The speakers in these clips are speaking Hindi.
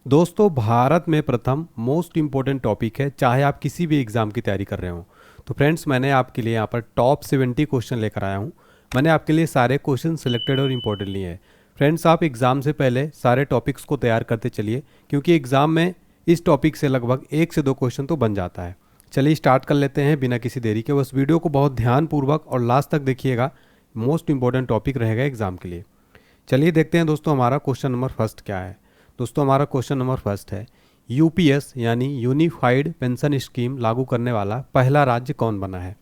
दोस्तों, भारत में प्रथम मोस्ट इम्पोर्टेंट टॉपिक है, चाहे आप किसी भी एग्ज़ाम की तैयारी कर रहे हो। तो फ्रेंड्स, मैंने आपके लिए यहाँ पर टॉप 70 क्वेश्चन लेकर आया हूँ। मैंने आपके लिए सारे क्वेश्चन सिलेक्टेड और इम्पोर्टेंट लिए हैं। फ्रेंड्स, आप एग्ज़ाम से पहले सारे टॉपिक्स को तैयार करते चलिए, क्योंकि एग्ज़ाम में इस टॉपिक से लगभग 1 से 2 क्वेश्चन तो बन जाता है। चलिए स्टार्ट कर लेते हैं बिना किसी देरी के। बस वीडियो को बहुत ध्यानपूर्वक और लास्ट तक देखिएगा, मोस्ट इंपॉर्टेंट टॉपिक रहेगा एग्ज़ाम के लिए। चलिए देखते हैं दोस्तों, हमारा क्वेश्चन नंबर फर्स्ट क्या है। दोस्तों, हमारा क्वेश्चन नंबर फर्स्ट है, यूपीएस यानी यूनिफाइड पेंशन स्कीम लागू करने वाला पहला राज्य कौन बना है?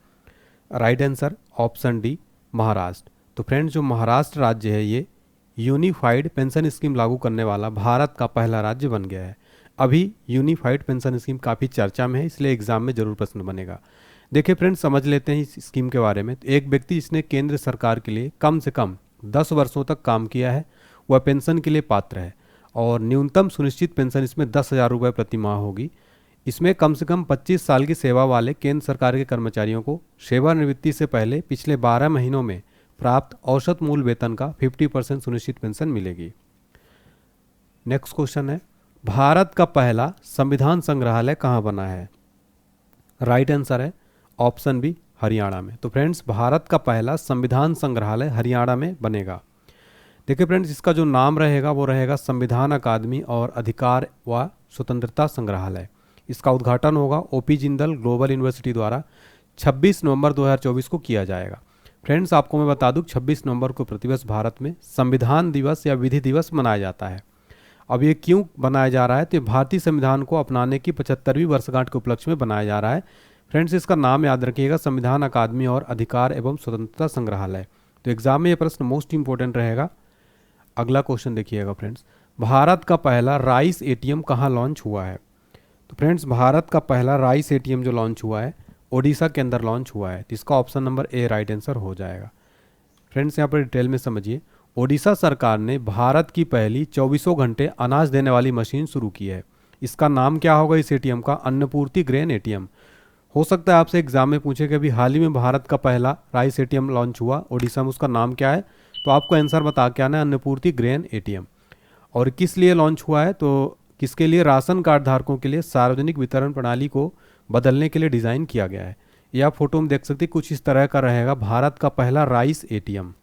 Right answer option D, Maharashtra. तो फ्रेंड्स, जो महाराष्ट्र राज्य है ये यूनिफाइड पेंशन स्कीम लागू करने वाला भारत का पहला राज्य बन गया है। अभी यूनिफाइड पेंशन स्कीम काफ़ी चर्चा में है, इसलिए एग्जाम में जरूर प्रश्न बनेगा। देखिए फ्रेंड्स, समझ लेते हैं इस स्कीम के बारे में। तो एक व्यक्ति जिसने केंद्र सरकार के लिए कम से कम 10 वर्षों तक काम किया है, वह पेंशन के लिए पात्र है, और न्यूनतम सुनिश्चित पेंशन इसमें 10,000 रुपये प्रति माह होगी। इसमें कम से कम 25 साल की सेवा वाले केंद्र सरकार के कर्मचारियों को सेवानिवृत्ति से पहले पिछले 12 महीनों में प्राप्त औसत मूल वेतन का 50% सुनिश्चित पेंशन मिलेगी। नेक्स्ट क्वेश्चन है, भारत का पहला संविधान संग्रहालय कहाँ बना है? राइट आंसर है ऑप्शन बी, हरियाणा में। तो फ्रेंड्स, भारत का पहला संविधान संग्रहालय हरियाणा में बनेगा। देखिए फ्रेंड्स, इसका जो नाम रहेगा वो रहेगा संविधान अकादमी और अधिकार व स्वतंत्रता संग्रहालय। इसका उद्घाटन होगा ओपी जिंदल ग्लोबल यूनिवर्सिटी द्वारा 26 नवंबर 2024 को किया जाएगा। फ्रेंड्स, आपको मैं बता दूं, 26 नवंबर को प्रतिवर्ष भारत में संविधान दिवस या विधि दिवस मनाया जाता है। अब ये क्यों बनाया जा रहा है? तो भारतीय संविधान को अपनाने की 75वीं वर्षगांठ के उपलक्ष्य में बनाया जा रहा है। फ्रेंड्स, इसका नाम याद रखिएगा, संविधान अकादमी और अधिकार एवं स्वतंत्रता संग्रहालय। तो एग्जाम में ये प्रश्न मोस्ट इंपॉर्टेंट रहेगा। अगला क्वेश्चन देखिएगा फ्रेंड्स, भारत का पहला राइस एटीएम कहाँ लॉन्च हुआ है? तो फ्रेंड्स, भारत का पहला राइस एटीएम जो लॉन्च हुआ है ओडिशा के अंदर लॉन्च हुआ है। तो इसका option number A right answer हो जाएगा। फ्रेंड्स, यहाँ पर डिटेल में समझिए, ओडिशा सरकार ने भारत की पहली 24 घंटे अनाज देने वाली मशीन शुरू की है। इसका नाम क्या होगा इस एटीएम का? Annapurti grain ATM. हो सकता है आपसे एग्जाम में पूछे कि अभी हाल ही में भारत का पहला राइस एटीएम लॉन्च हुआ ओडिशा में, उसका नाम क्या है? तो आपको आंसर बता के आना है, अन्नपूर्ति ग्रेन एटीएम। और किस लिए लॉन्च हुआ है? तो किसके लिए? राशन कार्ड धारकों के लिए सार्वजनिक वितरण प्रणाली को बदलने के लिए डिज़ाइन किया गया है। यह आप फोटो में देख सकते हैं, कुछ इस तरह का रहेगा भारत का पहला राइस एटीएम।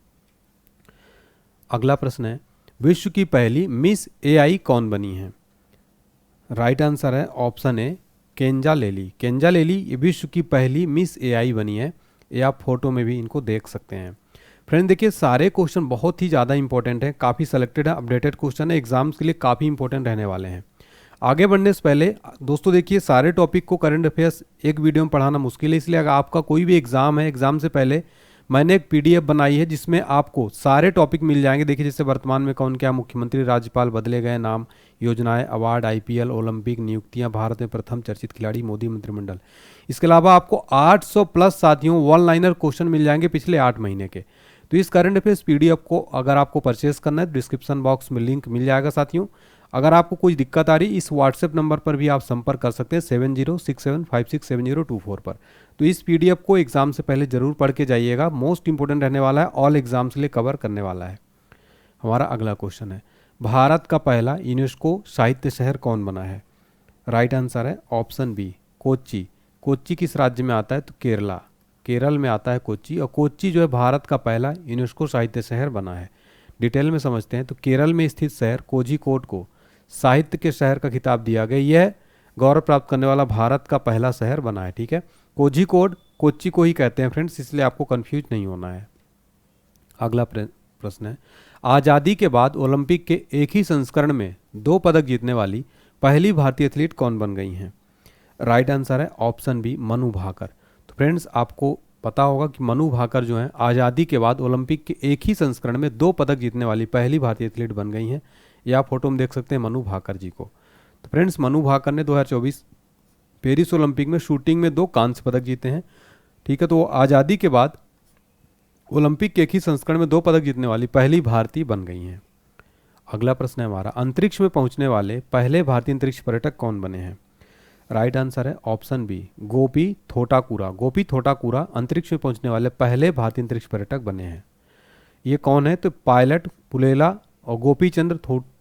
अगला प्रश्न है, विश्व की पहली मिस एआई कौन बनी है? राइट आंसर है ऑप्शन ए, केंजा लेली। केंजा लेली विश्व की पहली मिस एआई बनी है। ये आप फोटो में भी इनको देख सकते हैं। फ्रेंड देखिए, सारे क्वेश्चन बहुत ही ज़्यादा इंपॉर्टेंट हैं, काफ़ी सेलेक्टेड है, अपडेटेड क्वेश्चन है, एग्जाम्स के लिए काफ़ी इंपॉर्टेंट रहने वाले हैं। आगे बढ़ने से पहले दोस्तों देखिए, सारे टॉपिक को करंट अफेयर्स एक वीडियो में पढ़ाना मुश्किल है, इसलिए अगर आपका कोई भी एग्जाम है, एग्जाम से पहले मैंने एक पीडीएफ बनाई है जिसमें आपको सारे टॉपिक मिल जाएंगे। देखिए, जैसे वर्तमान में कौन क्या मुख्यमंत्री, राज्यपाल, बदले गए नाम, योजनाएं, अवार्ड, आईपीएल, ओलंपिक, नियुक्तियां, भारत में प्रथम चर्चित खिलाड़ी, मोदी मंत्रिमंडल। इसके अलावा आपको 800 प्लस साथियों वन लाइनर क्वेश्चन मिल जाएंगे पिछले 8 महीने के। तो इस करंट अफेयर्स पीडीएफ को अगर आपको परचेस करना है, डिस्क्रिप्शन बॉक्स में लिंक मिल जाएगा साथियों। अगर आपको कोई दिक्कत आ रही, इस व्हाट्सएप नंबर पर भी आप संपर्क कर सकते हैं 7067567024 पर। तो इस पीडीएफ को एग्जाम से पहले जरूर पढ़ के जाइएगा, मोस्ट इंपोर्टेंट रहने वाला है, ऑल एग्जाम के लिए कवर करने वाला है। हमारा अगला क्वेश्चन है, भारत का पहला यूनेस्को साहित्य शहर कौन बना है? राइट आंसर है ऑप्शन बी, कोच्चि। कोच्चि किस राज्य में आता है? तो केरला, केरल में आता है कोच्चि। और कोच्चि जो है भारत का पहला यूनेस्को साहित्य शहर बना है। डिटेल में समझते हैं। तो केरल में स्थित शहर कोझिकोड को साहित्य के शहर का खिताब दिया गया। यह गौरव प्राप्त करने वाला भारत का पहला शहर बना है। ठीक है, कोझिकोड कोच्चि को ही कहते हैं फ्रेंड्स, इसलिए आपको कंफ्यूज नहीं होना है। अगला प्रश्न है, आज़ादी के बाद ओलंपिक के एक ही संस्करण में 2 पदक जीतने वाली पहली भारतीय एथलीट कौन बन गई हैं? राइट आंसर है ऑप्शन बी, मनु भाकर। तो फ्रेंड्स, आपको पता होगा कि मनु भाकर जो है आज़ादी के बाद ओलंपिक के एक ही संस्करण में 2 पदक जीतने वाली पहली भारतीय एथलीट बन गई हैं। यह आप फोटो में देख सकते हैं मनु भाकर जी को। तो फ्रेंड्स, मनु भाकर ने 2024 पेरिस ओलंपिक में शूटिंग में 2 कांस्य पदक जीते हैं। ठीक है, तो आज़ादी के बाद ओलंपिक के एक ही संस्करण में 2 पदक जीतने वाली पहली भारतीय बन गई हैं। अगला प्रश्न है हमारा, अंतरिक्ष में पहुंचने वाले पहले भारतीय अंतरिक्ष पर्यटक कौन बने हैं? राइट आंसर है ऑप्शन बी, गोपी थोटाकुरा। गोपी थोटाकुरा अंतरिक्ष में पहुंचने वाले पहले भारतीय अंतरिक्ष पर्यटक बने हैं। ये कौन है? तो पायलट पुलेला और गोपी चंद्र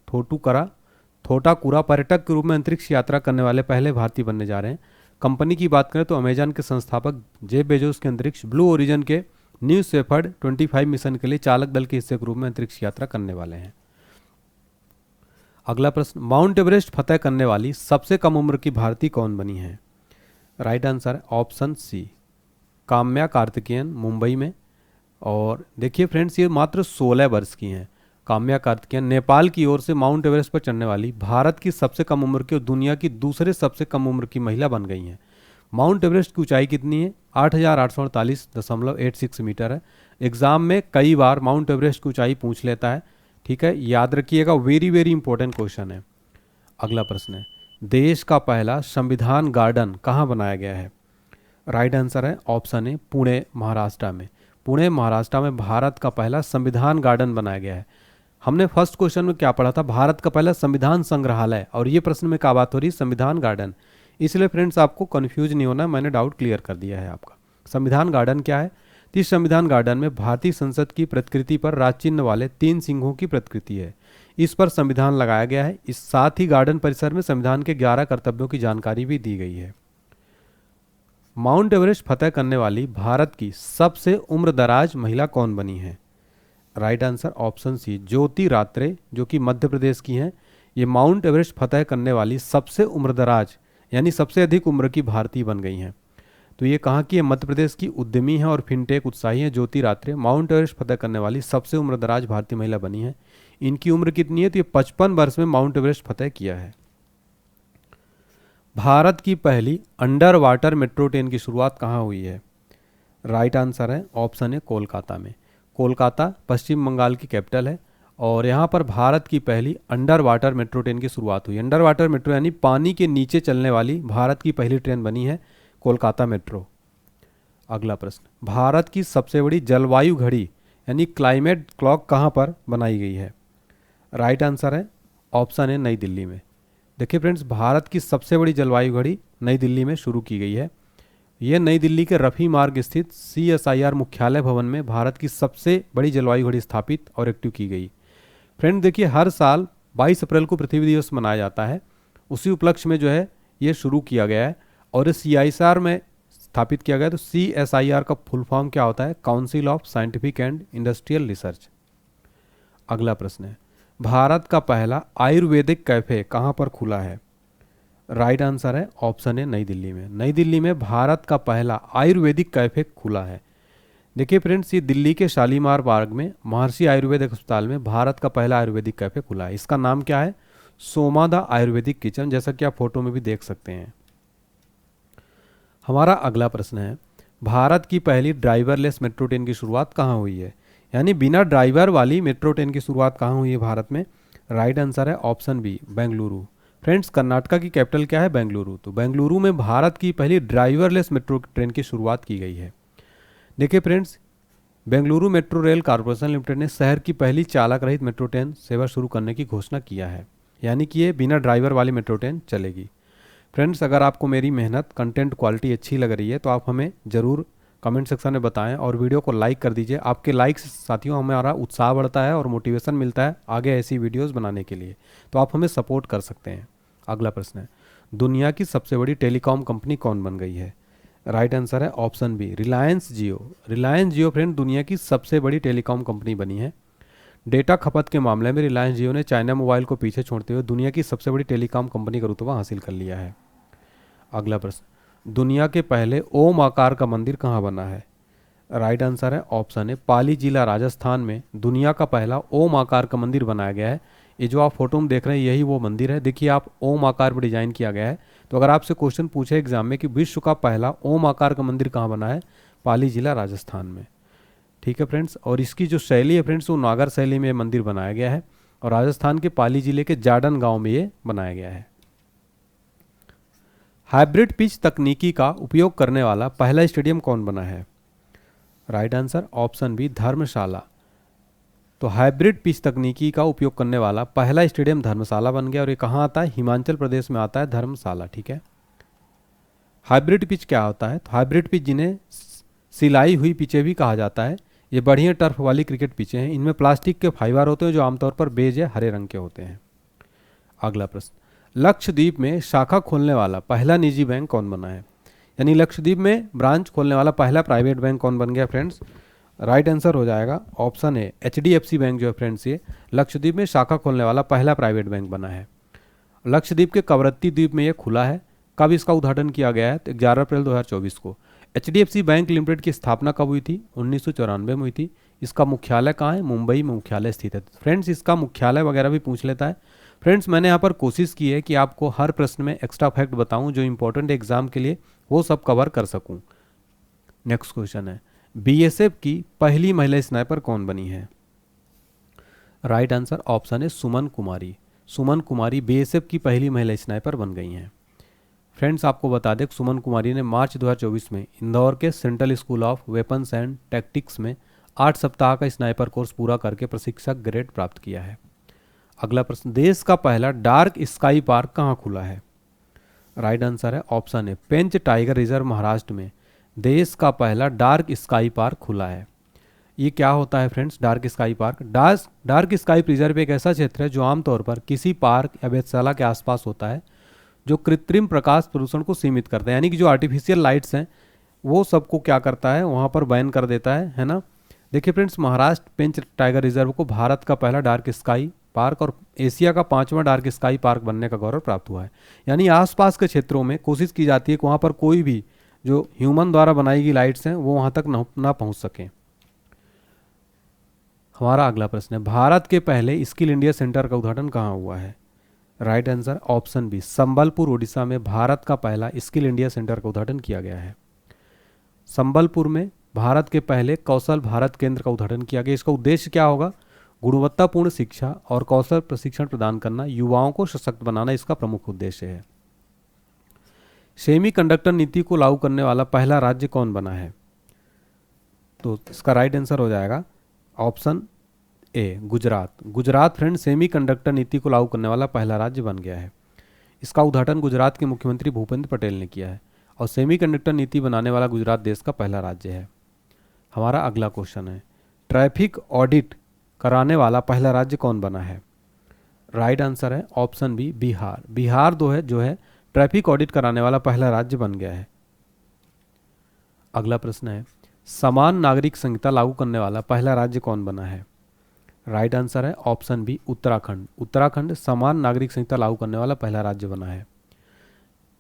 थोटुकरा थोटाकुरा पर्यटक के रूप में अंतरिक्ष यात्रा करने वाले पहले भारतीय बनने जा रहे हैं। कंपनी की बात करें तो अमेजन के संस्थापक जेफ बेजोस के अंतरिक्ष, ब्लू ओरिजिन के न्यू शेफर्ड 25 मिशन के लिए चालक दल के हिस्से के रूप में अंतरिक्ष यात्रा करने वाले हैं। अगला प्रश्न, माउंट एवरेस्ट फतह करने वाली सबसे कम उम्र की भारतीय कौन बनी है? राइट आंसर है ऑप्शन सी, काम्या कार्तिकेयन, मुंबई में। और देखिए फ्रेंड्स, ये मात्र 16 वर्ष की हैं। काम्या कार्तिकेयन नेपाल की ओर से माउंट एवरेस्ट पर चढ़ने वाली भारत की सबसे कम उम्र की और दुनिया की दूसरे सबसे कम उम्र की महिला बन गई हैं। माउंट एवरेस्ट की ऊंचाई कितनी है? 8,848.86 मीटर है। एग्जाम में कई बार माउंट एवरेस्ट की ऊंचाई पूछ लेता है, ठीक है, याद रखिएगा, वेरी वेरी इंपॉर्टेंट क्वेश्चन है। अगला प्रश्न है, देश का पहला संविधान गार्डन कहाँ बनाया गया है? राइट आंसर है ऑप्शन ए, पुणे महाराष्ट्र में। पुणे महाराष्ट्र में भारत का पहला संविधान गार्डन बनाया गया है। हमने फर्स्ट क्वेश्चन में क्या पढ़ा था? भारत का पहला संविधान संग्रहालय, और ये प्रश्न में क्या बात हो रही है? संविधान गार्डन। इसलिए फ्रेंड्स आपको कंफ्यूज नहीं होना, मैंने डाउट क्लियर कर दिया है आपका। संविधान गार्डन क्या है? इस संविधान गार्डन में भारतीय संसद की प्रतिकृति पर राज चिन्ह वाले 3 सिंहों की प्रतिकृति है। इस पर संविधान लगाया गया है। इस साथ ही गार्डन परिसर में संविधान के 11 कर्तव्यों की जानकारी भी दी गई है। माउंट एवरेस्ट फतह करने वाली भारत की सबसे उम्रदराज महिला कौन बनी है? राइट आंसर ऑप्शन सी, ज्योति रात्रे, जो कि मध्य प्रदेश की हैं। ये माउंट एवरेस्ट फतह करने वाली सबसे उम्रदराज यानी सबसे अधिक उम्र की भारतीय बन गई हैं। तो ये कहाँ की है? मध्य प्रदेश की उद्यमी है और फिनटेक उत्साही है ज्योति रात्रे, माउंट एवरेस्ट फतह करने वाली सबसे उम्रदराज भारतीय महिला बनी है। इनकी उम्र कितनी है? तो ये 55 वर्ष में माउंट एवरेस्ट फतह किया है। भारत की पहली अंडर वाटर मेट्रो ट्रेन की शुरुआत कहाँ हुई है? राइट आंसर है ऑप्शन है कोलकाता में। कोलकाता पश्चिम बंगाल की कैपिटल है और यहाँ पर भारत की पहली अंडर वाटर मेट्रो ट्रेन की शुरुआत हुई। अंडर वाटर मेट्रो यानी पानी के नीचे चलने वाली भारत की पहली ट्रेन बनी है कोलकाता मेट्रो। अगला प्रश्न, भारत की सबसे बड़ी जलवायु घड़ी यानी क्लाइमेट क्लॉक कहाँ पर बनाई गई है? राइट आंसर है ऑप्शन है नई दिल्ली में। देखिए फ्रेंड्स, भारत की सबसे बड़ी जलवायु घड़ी नई दिल्ली में शुरू की गई है। यह नई दिल्ली के रफ़ी मार्ग स्थित CSIR मुख्यालय भवन में भारत की सबसे बड़ी जलवायु घड़ी स्थापित और एक्टिव की गई। फ्रेंड देखिए, हर साल 22 अप्रैल को पृथ्वी दिवस मनाया जाता है। उसी उपलक्ष्य में जो है ये शुरू किया गया है और इस CSIR में स्थापित किया गया। तो CSIR का फुल फॉर्म क्या होता है? Council of scientific and industrial research. अगला प्रश्न है, भारत का पहला आयुर्वेदिक कैफे कहाँ पर खुला है? राइट आंसर है ऑप्शन है नई दिल्ली में। नई दिल्ली में भारत का पहला आयुर्वेदिक कैफे खुला है। देखिए फ्रेंड्स, ये दिल्ली के शालीमार बाग में महर्षि आयुर्वेदिक अस्पताल में भारत का पहला आयुर्वेदिक कैफे खुला है। इसका नाम क्या है? सोमादा आयुर्वेदिक किचन, जैसा कि आप फोटो में भी देख सकते हैं। हमारा अगला प्रश्न है, भारत की पहली ड्राइवरलेस मेट्रो ट्रेन की शुरुआत कहाँ हुई है? यानी बिना ड्राइवर वाली मेट्रो ट्रेन की शुरुआत कहाँ हुई है भारत में? राइट आंसर है option B, Bengaluru. Friends, Karnataka की कैपिटल क्या है? बेंगलुरु। तो बेंगलुरु में भारत की पहली ड्राइवरलेस मेट्रो ट्रेन की शुरुआत की गई है। देखिए friends, Bengaluru metro rail corporation limited ने शहर की पहली चालक रहित मेट्रो ट्रेन सेवा शुरू करने की घोषणा किया है। यानी कि ये बिना ड्राइवर वाली मेट्रो ट्रेन चलेगी। फ्रेंड्स, अगर आपको मेरी मेहनत, कंटेंट क्वालिटी अच्छी लग रही है तो आप हमें ज़रूर कमेंट सेक्शन में बताएं और वीडियो को लाइक कर दीजिए। आपके लाइक से साथियों हमारा उत्साह बढ़ता है और मोटिवेशन मिलता है आगे ऐसी वीडियोस बनाने के लिए। तो आप हमें सपोर्ट कर सकते हैं। अगला प्रश्न है, दुनिया की सबसे बड़ी टेलीकॉम कंपनी कौन बन गई है? राइट आंसर है ऑप्शन बी, रिलायंस जियो। रिलायंस जियो फ्रेंड दुनिया की सबसे बड़ी टेलीकॉम कंपनी बनी है। डेटा खपत के मामले में रिलायंस जियो ने चाइना मोबाइल को पीछे छोड़ते हुए दुनिया की सबसे बड़ी टेलीकॉम कंपनी का रुतबा हासिल कर लिया है। अगला प्रश्न, दुनिया के पहले ओम आकार का मंदिर कहाँ बना है? राइट आंसर है ऑप्शन है पाली जिला राजस्थान में दुनिया का पहला ओम आकार का मंदिर बनाया गया है। ये जो आप फोटो में देख रहे हैं यही वो मंदिर है। देखिए आप, ओम आकार में डिजाइन किया गया है। तो अगर आपसे क्वेश्चन पूछे एग्जाम में कि विश्व का पहला ओम आकार का मंदिर कहाँ बना है? पाली जिला राजस्थान में। ठीक है फ्रेंड्स, और इसकी जो शैली है फ्रेंड्स वो नागर शैली में मंदिर बनाया गया है और राजस्थान के पाली जिले के जाडन गाँव में ये बनाया गया है। हाइब्रिड पिच तकनीकी का उपयोग करने वाला पहला स्टेडियम कौन बना है? राइट आंसर ऑप्शन बी, धर्मशाला। तो हाइब्रिड पिच तकनीकी का उपयोग करने वाला पहला स्टेडियम धर्मशाला बन गया और ये कहाँ आता है? हिमाचल प्रदेश में आता है धर्मशाला। ठीक है, हाइब्रिड पिच क्या होता है? तो हाइब्रिड पिच जिन्हें सिलाई हुई पिचें भी कहा जाता है, ये बढ़िया टर्फ वाली क्रिकेट पिचें हैं। इनमें प्लास्टिक के फाइबर होते हैं जो आमतौर पर बेज या हरे रंग के होते हैं। अगला प्रश्न, लक्षद्वीप में शाखा खोलने वाला पहला निजी बैंक कौन बना है? यानी लक्षद्वीप में ब्रांच खोलने वाला पहला प्राइवेट बैंक कौन बन गया फ्रेंड्स? राइट आंसर हो जाएगा ऑप्शन ए, HDFC बैंक जो है फ्रेंड्स, ये लक्षद्वीप में शाखा खोलने वाला पहला प्राइवेट बैंक बना है। लक्षद्वीप के कवरत्ती द्वीप में ये खुला है। कब इसका उद्घाटन किया गया है? तो 11 अप्रैल 2024 को। HDFC बैंक लिमिटेड की स्थापना कब हुई थी? 1994 में हुई थी। इसका मुख्यालय कहाँ है? मुंबई में मुख्यालय स्थित है। फ्रेंड्स इसका मुख्यालय वगैरह भी पूछ लेता है। फ्रेंड्स मैंने यहाँ पर कोशिश की है कि आपको हर प्रश्न में एक्स्ट्रा फैक्ट बताऊँ जो इंपॉर्टेंट एग्जाम के लिए वो सब कवर कर सकूँ। नेक्स्ट क्वेश्चन है, BSF की पहली महिला स्नाइपर कौन बनी है? राइट आंसर ऑप्शन है सुमन कुमारी। सुमन कुमारी BSF की पहली महिला स्नाइपर बन गई हैं। फ्रेंड्स आपको बता दें सुमन कुमारी ने मार्च 2024 में इंदौर के central school of weapons and tactics में 8 सप्ताह का स्नाइपर कोर्स पूरा करके प्रशिक्षक ग्रेड प्राप्त किया है। अगला प्रश्न, देश का पहला डार्क स्काई पार्क कहाँ खुला है? राइट आंसर है ऑप्शन है पेंच टाइगर रिजर्व महाराष्ट्र में देश का पहला डार्क स्काई पार्क खुला है। ये क्या होता है friends dark sky park? Dark sky preserve एक ऐसा क्षेत्र है जो आमतौर पर किसी पार्क या वेधशाला के आसपास होता है जो कृत्रिम प्रकाश प्रदूषण को सीमित करता है। यानी कि जो आर्टिफिशियल लाइट्स हैं वो सबको क्या करता है वहाँ पर बैन कर देता है ना। देखिए फ्रेंड्स महाराष्ट्र पेंच टाइगर रिजर्व को भारत का पहला डार्क स्काई पार्क और एशिया का 5वां डार्क स्काई पार्क बनने का गौरव प्राप्त हुआ है। यानी आसपास के क्षेत्रों में कोशिश की जाती है कि वहाँ पर कोई भी जो ह्यूमन द्वारा बनाई गई लाइट्स हैं वो वहाँ तक ना पहुँच सकें। हमारा अगला प्रश्न है, भारत के पहले स्किल इंडिया सेंटर का उद्घाटन कहाँ हुआ है? Right answer option B, Sambalpur Odisha में भारत का पहला स्किल इंडिया सेंटर का उद्घाटन किया गया है। संबलपुर में भारत के पहले कौशल भारत केंद्र का उद्घाटन किया गया। इसका उद्देश्य क्या होगा? गुणवत्तापूर्ण शिक्षा और कौशल प्रशिक्षण प्रदान करना, युवाओं को सशक्त बनाना इसका प्रमुख उद्देश्य है। सेमीकंडक्टर नीति को लागू करने वाला पहला राज्य कौन बना है? तो इसका राइट आंसर हो जाएगा option A, Gujarat. Gujarat friend semiconductor नीति को लागू करने वाला पहला राज्य बन गया है। इसका उद्घाटन गुजरात के मुख्यमंत्री भूपेंद्र पटेल ने किया है और सेमीकंडक्टर नीति बनाने वाला गुजरात देश का पहला राज्य है। हमारा अगला क्वेश्चन है, ट्रैफिक ऑडिट कराने वाला पहला राज्य कौन बना है? राइट आंसर है ऑप्शन बी, बिहार। बिहार जो है ट्रैफिक ऑडिट कराने वाला पहला राज्य बन गया है। अगला प्रश्न है, समान नागरिक संहिता लागू करने वाला पहला राज्य कौन बना है? राइट आंसर है ऑप्शन बी, उत्तराखंड। उत्तराखंड समान नागरिक संहिता लागू करने वाला पहला राज्य बना है।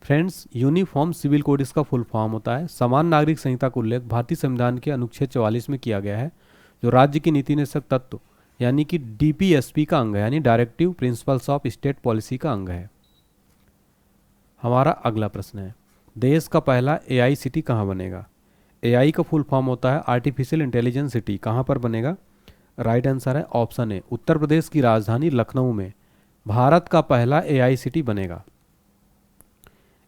फ्रेंड्स यूनिफॉर्म सिविल कोड इसका फुल फॉर्म होता है। समान नागरिक संहिता का उल्लेख भारतीय संविधान के अनुच्छेद 44 में किया गया है जो राज्य की नीति निर्देशक तत्व यानी कि DPSP का अंग है, यानी directive principles of state policy का अंग है। हमारा अगला प्रश्न है, देश का पहला AI सिटी कहाँ बनेगा? AI का फुल फॉर्म होता है आर्टिफिशियल इंटेलिजेंस सिटी। कहाँ पर बनेगा? राइट आंसर है ऑप्शन ए, उत्तर प्रदेश की राजधानी लखनऊ में भारत का पहला AI सिटी बनेगा।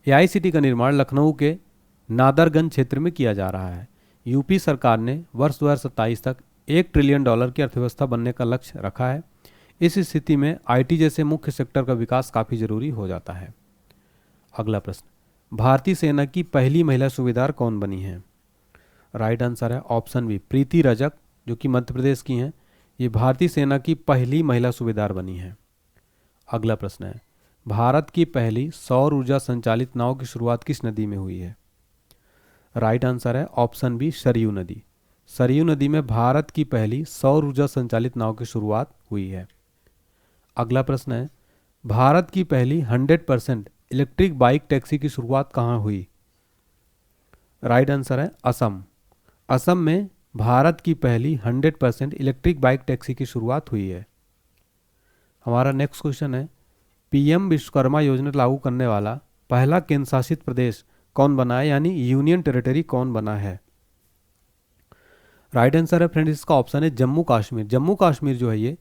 AI सिटी का निर्माण लखनऊ के नादरगंज क्षेत्र में किया जा रहा है। यूपी सरकार ने वर्ष 2027 तक $1 ट्रिलियन की अर्थव्यवस्था बनने का लक्ष्य रखा है। इस स्थिति में IT जैसे मुख्य सेक्टर का विकास काफ़ी जरूरी हो जाता है। अगला प्रश्न, भारतीय सेना की पहली महिला सूबेदार कौन बनी है? राइट आंसर है ऑप्शन बी, प्रीति रजक, जो कि मध्य प्रदेश की हैं। ये भारतीय सेना की पहली महिला सूबेदार बनी है। अगला प्रश्न है, भारत की पहली सौर ऊर्जा संचालित नाव की शुरुआत किस नदी में हुई है? राइट आंसर है ऑप्शन बी, सरयू नदी। सरयू नदी में भारत की पहली सौर ऊर्जा संचालित नाव की शुरुआत हुई है। अगला प्रश्न है, भारत की पहली 100% इलेक्ट्रिक बाइक टैक्सी की शुरुआत कहाँ हुई? राइट आंसर है असम। असम में भारत की पहली 100% इलेक्ट्रिक बाइक टैक्सी की शुरुआत हुई है। हमारा नेक्स्ट क्वेश्चन है, PM विश्वकर्मा योजना लागू करने वाला पहला केंद्र शासित प्रदेश कौन बना है, यानी यूनियन टेरिटरी कौन बना है? राइट आंसर है फ्रेंड्स इसका ऑप्शन है जम्मू कश्मीर। जम्मू कश्मीर जो है ये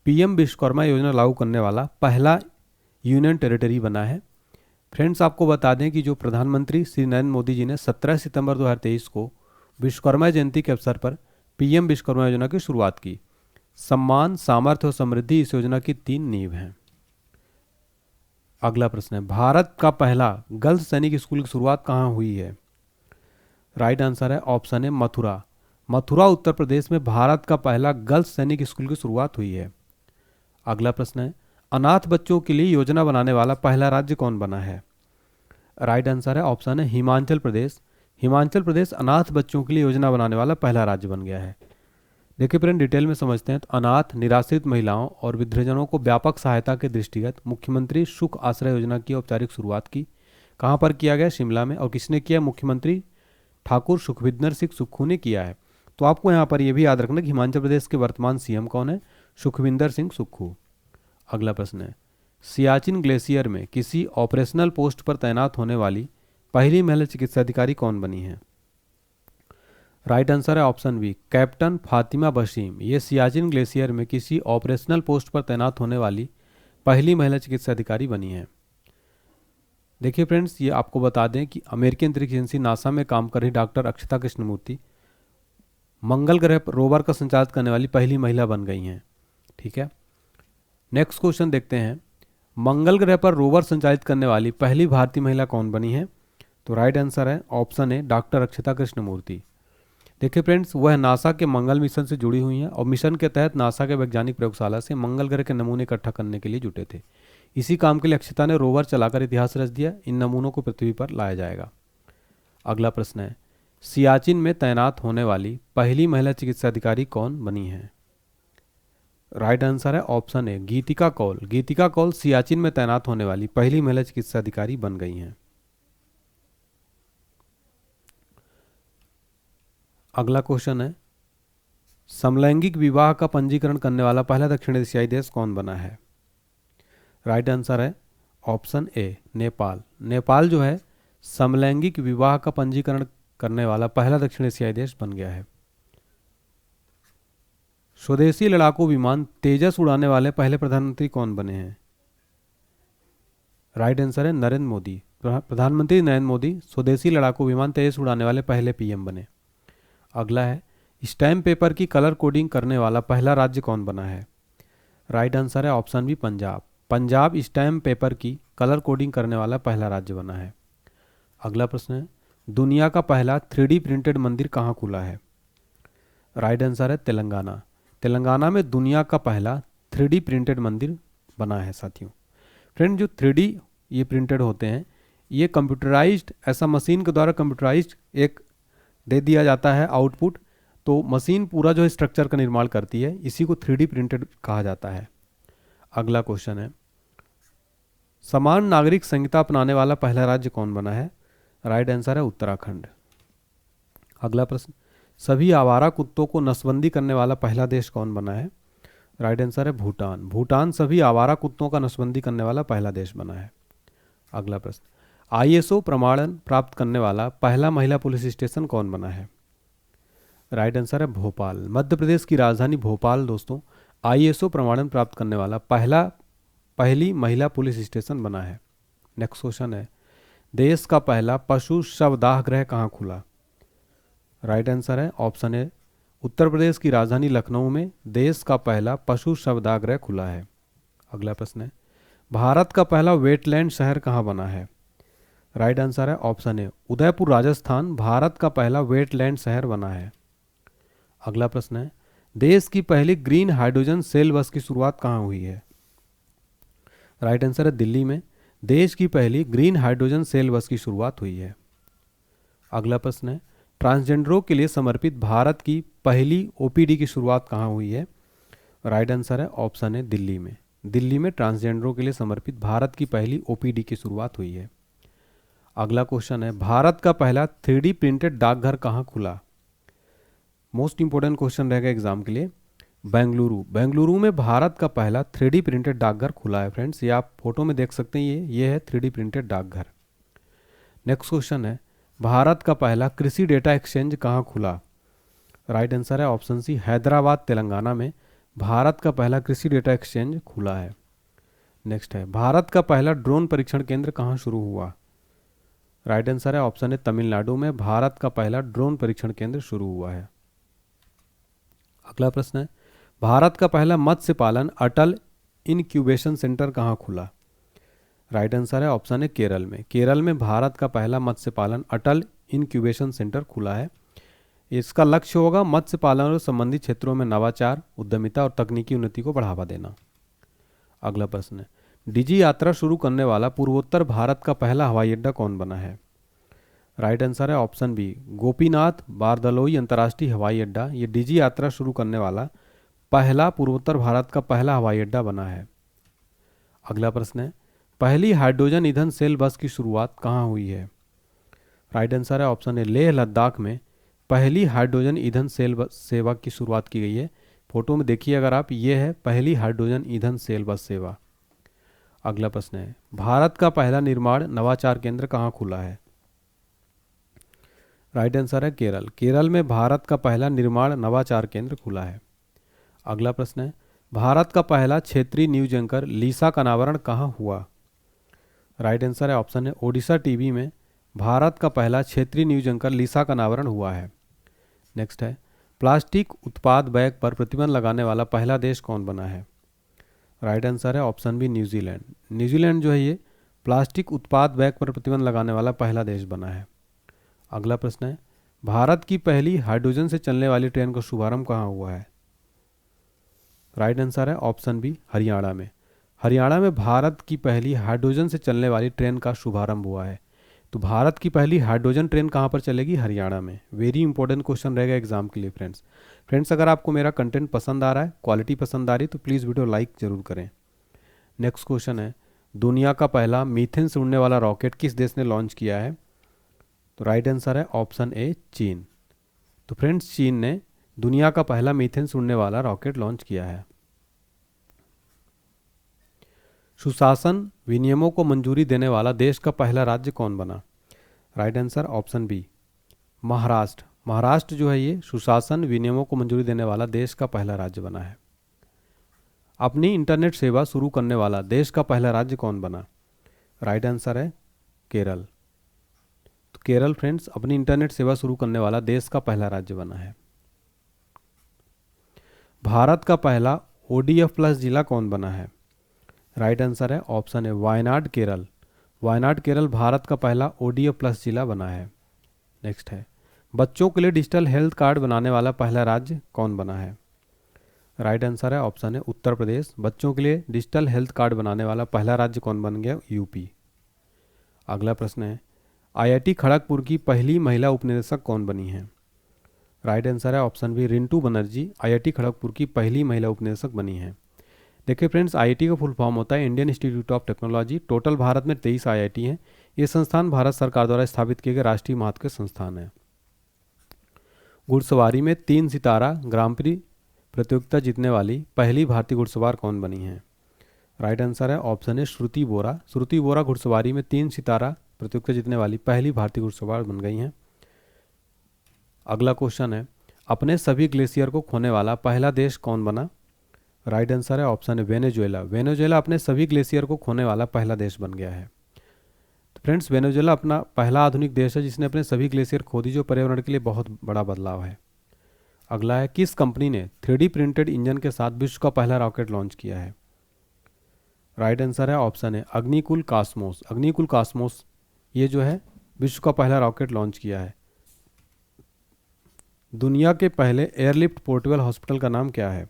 PM विश्वकर्मा योजना लागू करने वाला पहला यूनियन टेरिटरी बना है। फ्रेंड्स आपको बता दें कि जो प्रधानमंत्री श्री नरेंद्र मोदी जी ने 17 सितंबर 2023 को विश्वकर्मा जयंती के अवसर पर PM विश्वकर्मा योजना की शुरुआत की। सम्मान, सामर्थ्य और समृद्धि इस योजना की 3 नींव हैं। अगला प्रश्न है, भारत का पहला गर्ल्स सैनिक स्कूल की शुरुआत कहाँ हुई है? राइट आंसर है ऑप्शन है मथुरा। मथुरा उत्तर प्रदेश में भारत का पहला गर्ल्स सैनिक स्कूल की शुरुआत हुई है। अगला प्रश्न है, अनाथ बच्चों के लिए योजना बनाने वाला पहला राज्य कौन बना है? राइट आंसर है ऑप्शन है हिमाचल प्रदेश। हिमाचल प्रदेश अनाथ बच्चों के लिए योजना बनाने वाला पहला राज्य बन गया है। देखिए फ्रेंड, डिटेल में समझते हैं। तो अनाथ, निराश्रित महिलाओं और वृद्धजनों को व्यापक सहायता के दृष्टिगत मुख्यमंत्री सुख आश्रय योजना की औपचारिक शुरुआत की कहाँ पर किया गया? शिमला में। और किसने किया? मुख्यमंत्री ठाकुर सुखविंदर सिंह सुक्खू ने किया है। तो आपको यहाँ पर यह भी याद रखना कि हिमाचल प्रदेश के वर्तमान सीएम कौन है? सुखविंदर सिंह सुक्खू। अगला प्रश्न है, सियाचिन ग्लेशियर में किसी ऑपरेशनल पोस्ट पर तैनात होने वाली पहली महिला चिकित्सा अधिकारी कौन बनी है? राइट आंसर है ऑप्शन बी, कैप्टन फातिमा बशीम। ये सियाचिन ग्लेशियर में किसी ऑपरेशनल पोस्ट पर तैनात होने वाली पहली महिला चिकित्सा अधिकारी बनी है। देखिए फ्रेंड्स, ये आपको बता दें कि अमेरिकी अंतरिक्ष एजेंसी नासा में काम कर रही डॉक्टर अक्षता कृष्णमूर्ति मंगल ग्रह पर रोवर का संचालित करने वाली पहली महिला बन गई हैं। ठीक है, नेक्स्ट क्वेश्चन देखते हैं। मंगल ग्रह पर रोवर संचालित करने वाली पहली भारतीय महिला कौन बनी है? तो राइट आंसर है ऑप्शन ए, डॉक्टर अक्षता कृष्णमूर्ति। देखिए फ्रेंड्स, वह नासा के मंगल मिशन से जुड़ी हुई हैं और मिशन के तहत नासा के वैज्ञानिक प्रयोगशाला से मंगल ग्रह के नमूने इकट्ठा करने के लिए जुटे थे। इसी काम के लिए अक्षता ने रोवर चलाकर इतिहास रच दिया। इन नमूनों को पृथ्वी पर लाया जाएगा। अगला प्रश्न है, सियाचिन में तैनात होने वाली पहली महिला चिकित्सा अधिकारी कौन बनी है? राइट आंसर है ऑप्शन ए, गीतिका कौल। गीतिका कौल सियाचिन में तैनात होने वाली पहली महिला चिकित्सा अधिकारी बन गई हैं। अगला क्वेश्चन है, समलैंगिक विवाह का पंजीकरण करने वाला पहला दक्षिण एशियाई देश कौन बना है? राइट आंसर है ऑप्शन ए, नेपाल। नेपाल जो है समलैंगिक विवाह का पंजीकरण करने वाला पहला दक्षिण एशियाई देश बन गया है। स्वदेशी लड़ाकू विमान तेजस उड़ाने वाले पहले प्रधानमंत्री कौन बने हैं? राइट आंसर है नरेंद्र मोदी। प्रधानमंत्री नरेंद्र मोदी स्वदेशी लड़ाकू विमान तेजस उड़ाने वाले पहले पीएम बने। अगला है, स्टैम्प पेपर की कलर कोडिंग करने वाला पहला राज्य कौन बना है? राइट आंसर है option B, Punjab. Punjab stamp paper की कलर कोडिंग करने वाला पहला राज्य बना है। अगला प्रश्न है, दुनिया का पहला 3D प्रिंटेड मंदिर कहाँ खुला है? राइट आंसर है तेलंगाना। तेलंगाना में दुनिया का पहला 3D प्रिंटेड मंदिर बना है साथियों। फ्रेंड, जो 3D ये प्रिंटेड होते हैं, ये कंप्यूटराइज्ड, ऐसा मशीन के द्वारा कंप्यूटराइज्ड एक दे दिया जाता है आउटपुट, तो मशीन पूरा जो है स्ट्रक्चर का निर्माण करती है, इसी को 3D प्रिंटेड कहा जाता है। अगला क्वेश्चन है, समान नागरिक संहिता अपनाने वाला पहला राज्य कौन बना है? राइट आंसर है उत्तराखंड। अगला प्रश्न, सभी आवारा कुत्तों को नसबंदी करने वाला पहला देश कौन बना है? राइट आंसर है भूटान। भूटान सभी आवारा कुत्तों का नसबंदी करने वाला पहला देश बना है। अगला प्रश्न, ISO प्रमाणन प्राप्त करने वाला पहला महिला पुलिस स्टेशन कौन बना है? राइट आंसर है भोपाल। मध्य प्रदेश की राजधानी भोपाल दोस्तों ISO प्रमाणन प्राप्त करने वाला पहली महिला पुलिस स्टेशन बना है। नेक्स्ट क्वेश्चन है, देश का पहला पशु शवदाह गृह कहाँ खुला? राइट आंसर है ऑप्शन ए, उत्तर प्रदेश की राजधानी लखनऊ में देश का पहला पशु शवदाह गृह खुला है। अगला प्रश्न है, भारत का पहला वेटलैंड शहर कहाँ बना है? राइट आंसर है ऑप्शन ए, उदयपुर राजस्थान भारत का पहला वेटलैंड शहर बना है। अगला प्रश्न है, देश की पहली ग्रीन हाइड्रोजन सेल बस की शुरुआत कहाँ हुई है? राइट आंसर है दिल्ली में देश की पहली ग्रीन हाइड्रोजन सेल बस की शुरुआत हुई है। अगला प्रश्न है, ट्रांसजेंडरों के लिए समर्पित भारत की पहली OPD की शुरुआत कहाँ हुई है? राइट आंसर है ऑप्शन है दिल्ली में। दिल्ली में ट्रांसजेंडरों के लिए समर्पित भारत की पहली OPD की शुरुआत हुई है। अगला क्वेश्चन है, भारत का पहला 3D प्रिंटेड डाकघर कहाँ खुला? मोस्ट इंपोर्टेंट क्वेश्चन रहेगा एग्जाम के लिए। बेंगलुरु में भारत का पहला 3D प्रिंटेड डाकघर खुला है। फ्रेंड्स, ये आप फोटो में देख सकते हैं, ये है 3D प्रिंटेड डाकघर। नेक्स्ट क्वेश्चन है, भारत का पहला कृषि डेटा एक्सचेंज कहाँ खुला? राइट आंसर है ऑप्शन सी, हैदराबाद तेलंगाना में भारत का पहला कृषि डेटा एक्सचेंज खुला है। नेक्स्ट है, भारत का पहला ड्रोन परीक्षण केंद्र कहाँ शुरू हुआ? राइट आंसर है ऑप्शन है तमिलनाडु में भारत का पहला ड्रोन परीक्षण केंद्र शुरू हुआ है। अगला प्रश्न है, भारत का पहला मत्स्य पालन अटल इनक्यूबेशन सेंटर कहाँ खुला? राइट आंसर है ऑप्शन है केरल में। केरल में भारत का पहला मत्स्य पालन अटल इनक्यूबेशन सेंटर खुला है। इसका लक्ष्य होगा मत्स्य पालन और संबंधित क्षेत्रों में नवाचार, उद्यमिता और तकनीकी उन्नति को बढ़ावा देना। अगला प्रश्न है, डिजी यात्रा शुरू करने वाला पूर्वोत्तर भारत का पहला हवाई अड्डा कौन बना है? राइट आंसर है ऑप्शन बी, गोपीनाथ बारदलोई अंतर्राष्ट्रीय हवाई अड्डा। ये डिजी यात्रा शुरू करने वाला पहला पूर्वोत्तर भारत का पहला हवाई अड्डा बना है। अगला प्रश्न है, पहली हाइड्रोजन ईंधन सेल बस की शुरुआत कहाँ हुई है? राइट आंसर है ऑप्शन ए, लेह लद्दाख में पहली हाइड्रोजन ईंधन सेल बस सेवा की शुरुआत की गई है। फोटो में देखिए अगर आप, ये है पहली हाइड्रोजन ईंधन सेल बस सेवा। अगला प्रश्न है, भारत का पहला निर्माण नवाचार केंद्र कहाँ खुला है? राइट आंसर है केरल। केरल में भारत का पहला निर्माण नवाचार केंद्र खुला है। अगला प्रश्न है, भारत का पहला क्षेत्रीय न्यूज एंकर लीसा का अनावरण कहाँ हुआ? राइट आंसर है ऑप्शन है, ओडिशा टीवी में भारत का पहला क्षेत्रीय न्यूज एंकर लीसा का अनावरण हुआ है। नेक्स्ट है, प्लास्टिक उत्पाद बैग पर प्रतिबंध लगाने वाला पहला देश कौन बना है? राइट आंसर है ऑप्शन बी, न्यूजीलैंड। न्यूजीलैंड जो है ये प्लास्टिक उत्पाद बैग पर प्रतिबंध लगाने वाला पहला देश बना है। अगला प्रश्न है, भारत की पहली हाइड्रोजन से चलने वाली ट्रेन का शुभारंभ कहाँ हुआ है? राइट आंसर है ऑप्शन बी, हरियाणा में। हरियाणा में भारत की पहली हाइड्रोजन से चलने वाली ट्रेन का शुभारंभ हुआ है। तो भारत की पहली हाइड्रोजन ट्रेन कहाँ पर चलेगी? हरियाणा में। वेरी इंपॉर्टेंट क्वेश्चन रहेगा एग्जाम के लिए फ्रेंड्स अगर आपको मेरा कंटेंट पसंद आ रहा है, क्वालिटी पसंद आ रही है, तो प्लीज़ वीडियो लाइक जरूर करें। नेक्स्ट क्वेश्चन है, दुनिया का पहला मीथेन से उड़ने वाला रॉकेट किस देश ने लॉन्च किया है? तो राइट आंसर है ऑप्शन ए, चीन। तो फ्रेंड्स चीन ने दुनिया का पहला मीथेन से उड़ने वाला रॉकेट लॉन्च किया है। सुशासन विनियमों को मंजूरी देने वाला देश का पहला राज्य कौन बना? Right answer option B, Maharashtra. Maharashtra जो है ये सुशासन विनियमों को मंजूरी देने वाला देश का पहला राज्य बना है। अपनी इंटरनेट सेवा शुरू करने वाला देश का पहला राज्य कौन बना? राइट आंसर है केरल। तो केरल फ्रेंड्स अपनी इंटरनेट सेवा शुरू करने वाला देश का पहला राज्य बना है। भारत का पहला ODF प्लस जिला कौन बना है? राइट आंसर है ऑप्शन है, वायनाड केरल। वायनाड केरल भारत का पहला ODF प्लस जिला बना है। नेक्स्ट है, बच्चों के लिए डिजिटल हेल्थ कार्ड बनाने वाला पहला राज्य कौन बना है? राइट आंसर है ऑप्शन है, उत्तर प्रदेश। बच्चों के लिए डिजिटल हेल्थ कार्ड बनाने वाला पहला राज्य कौन बन गया? यूपी। अगला प्रश्न है, IIT खड़गपुर की पहली महिला उपनिदेशक कौन बनी है? राइट आंसर है option B, Rintu Banerjee IIT Kharagpur की पहली महिला उपनिदेशक बनी है। देखिए फ्रेंड्स, IIT का फुल फॉर्म होता है Indian Institute of Technology. Total Bharat में 23 IIT हैं। ये संस्थान भारत सरकार द्वारा स्थापित किए गए राष्ट्रीय महत्व के संस्थान हैं। घुड़सवारी में 3 सितारा ग्रां प्री प्रतियोगिता जीतने वाली पहली भारतीय घुड़सवार कौन बनी है? राइट आंसर है ऑप्शन है, श्रुति बोरा। श्रुति बोरा घुड़सवारी में 3 सितारा प्रतियोगिता जीतने वाली पहली भारतीय घुड़सवार बन गई हैं। अगला क्वेश्चन है, अपने सभी ग्लेशियर को खोने वाला पहला देश कौन बना? राइट आंसर है ऑप्शन है, वेनेजुएला। वेनेजुएला अपने सभी ग्लेशियर को खोने वाला पहला देश बन गया है। तो फ्रेंड्स वेनेजुएला अपना पहला आधुनिक देश है जिसने अपने सभी ग्लेशियर खो दी, जो पर्यावरण के लिए बहुत बड़ा बदलाव है। अगला है, किस कंपनी ने 3D प्रिंटेड इंजन के साथ विश्व का पहला रॉकेट लॉन्च किया है? राइट आंसर है ऑप्शन है, अग्निकुल कॉस्मोस। अग्निकुल कॉस्मोस ये जो है विश्व का पहला रॉकेट लॉन्च किया है। दुनिया के पहले एयरलिफ्ट पोर्टेबल हॉस्पिटल का नाम क्या है?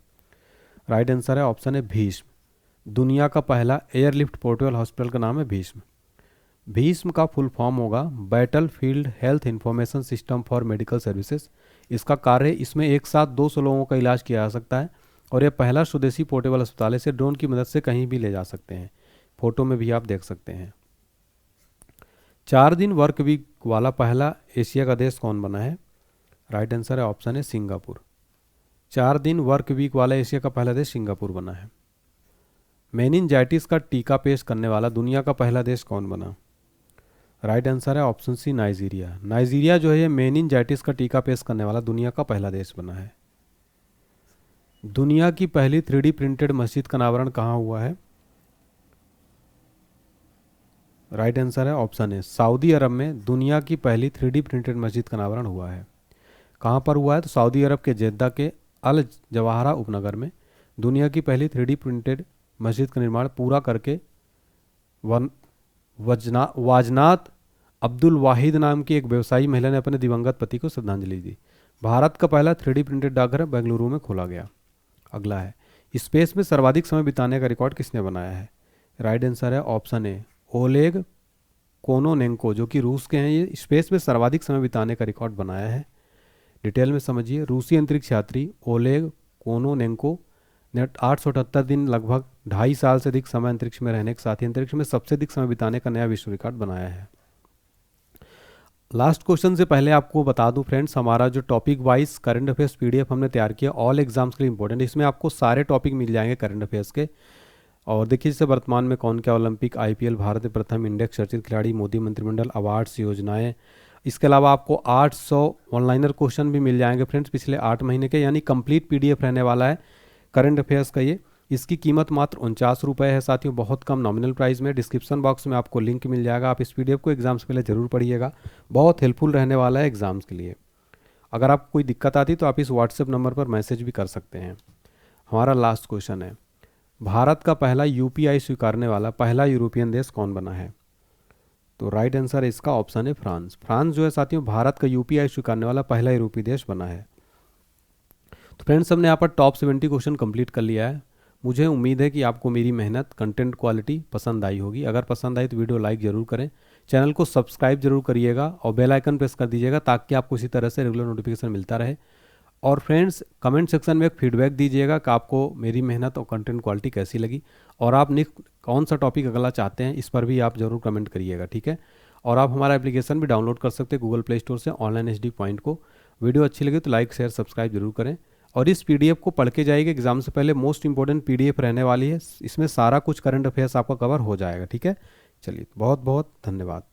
राइट आंसर है ऑप्शन है, भीष्म। दुनिया का पहला एयरलिफ्ट पोर्टेबल हॉस्पिटल का नाम है भीष्म। भीष्म का फुल फॉर्म होगा battle field health information system for medical services. इसका कार्य, इसमें एक साथ 200 लोगों का इलाज किया जा सकता है और यह पहला स्वदेशी पोर्टेबल अस्पताल है। इसे ड्रोन की मदद से कहीं भी ले जा सकते हैं। फोटो में भी आप देख सकते हैं। 4 दिन वर्क वीक वाला पहला एशिया का देश कौन बना है? राइट आंसर है ऑप्शन है, सिंगापुर। 4 दिन वर्क वीक वाला एशिया का पहला देश सिंगापुर बना है। मेनिनजाइटिस का टीका पेश करने वाला दुनिया का पहला देश कौन बना? राइट आंसर है ऑप्शन सी, नाइजीरिया। नाइजीरिया जो है ये मेनिनजाइटिस का टीका पेश करने वाला दुनिया का पहला देश बना है। दुनिया की पहली 3D प्रिंटेड मस्जिद का अनावरण कहाँ हुआ है? राइट आंसर है ऑप्शन है, सऊदी अरब में दुनिया की पहली 3D प्रिंटेड मस्जिद का अनावरण हुआ है। कहाँ पर हुआ है? तो सऊदी अरब के जेद्दा के अल जवाहरा उपनगर में दुनिया की पहली 3D प्रिंटेड मस्जिद का निर्माण पूरा करके वाजनात अब्दुल वाहिद नाम की एक व्यवसायी महिला ने अपने दिवंगत पति को श्रद्धांजलि दी। भारत का पहला 3D प्रिंटेड डाकघर बेंगलुरु में खोला गया। अगला है, स्पेस में सर्वाधिक समय बिताने का रिकॉर्ड किसने बनाया है? राइट आंसर है ऑप्शन ए, ओलेग कोनोनेंको, जो कि रूस के हैं। ये स्पेस में सर्वाधिक समय बिताने का रिकॉर्ड बनाया है। डिटेल में समझिए। रूसी अंतरिक्ष यात्री ओलेग कोनोनेंको ने 878 दिन, लगभग 2.5 साल से अधिक समय अंतरिक्ष में रहने के साथ ही अंतरिक्ष में सबसे अधिक समय बिताने का नया विश्व रिकॉर्ड बनाया है। लास्ट क्वेश्चन से पहले आपको बता दूं फ्रेंड्स, हमारा जो topic wise current affairs PDF हमने तैयार किया ऑल एग्जाम्स के लिए इंपॉर्टेंट, इसमें आपको सारे टॉपिक मिल जाएंगे करंट अफेयर्स के। और देखिए जैसे वर्तमान में कौन क्या ओलंपिक, आईपीएल, भारत में प्रथम इंडेक्स चर्चित खिलाड़ी, मोदी मंत्रिमंडल, अवार्ड्स, योजनाएं। इसके अलावा आपको 800 ऑनलाइनर क्वेश्चन भी मिल जाएंगे फ्रेंड्स पिछले 8 महीने के, यानी कंप्लीट पीडीएफ रहने वाला है करंट अफेयर्स का ये। इसकी कीमत मात्र 49 रुपये है साथियों, बहुत कम नॉमिनल प्राइस में। डिस्क्रिप्शन बॉक्स में आपको लिंक मिल जाएगा, आप इस पीडीएफ को एग्जाम से पहले जरूर पढ़िएगा, बहुत हेल्पफुल रहने वाला है एग्जाम्स के लिए। अगर आपको कोई दिक्कत आती तो आप इस व्हाट्सएप नंबर पर मैसेज भी कर सकते हैं। हमारा लास्ट क्वेश्चन है, भारत का पहला यूपीआई स्वीकारने वाला पहला यूरोपियन देश कौन बना है? तो राइट आंसर इसका ऑप्शन है फ्रांस। फ्रांस जो है साथियों भारत का यूपीआई स्वीकारने वाला पहला यूरोपीय देश बना है। तो फ्रेंड्स हमने यहाँ पर टॉप 70 क्वेश्चन कंप्लीट कर लिया है। मुझे उम्मीद है कि आपको मेरी मेहनत, कंटेंट क्वालिटी पसंद आई होगी। अगर पसंद आई तो वीडियो लाइक ज़रूर करें, चैनल को सब्सक्राइब जरूर करिएगा और बेल आइकन प्रेस कर दीजिएगा ताकि आपको इसी तरह से रेगुलर नोटिफिकेशन मिलता रहे। और फ्रेंड्स कमेंट सेक्शन में एक फीडबैक दीजिएगा कि आपको मेरी मेहनत और कंटेंट क्वालिटी कैसी लगी, और आप नेक्स्ट कौन सा टॉपिक अगला चाहते हैं इस पर भी आप ज़रूर कमेंट करिएगा, ठीक है। और आप हमारा एप्लीकेशन भी डाउनलोड कर सकते हैं गूगल प्ले स्टोर से, ऑनलाइन HD पॉइंट को। वीडियो अच्छी लगी तो लाइक शेयर सब्सक्राइब जरूर करें, और इस पीडीएफ को पढ़ के जाइएगा, एग्जाम से पहले मोस्ट इंपॉर्टेंट पीडीएफ रहने वाली है। इसमें सारा कुछ करंट अफेयर्स आपका कवर हो जाएगा, ठीक है। चलिए बहुत बहुत धन्यवाद।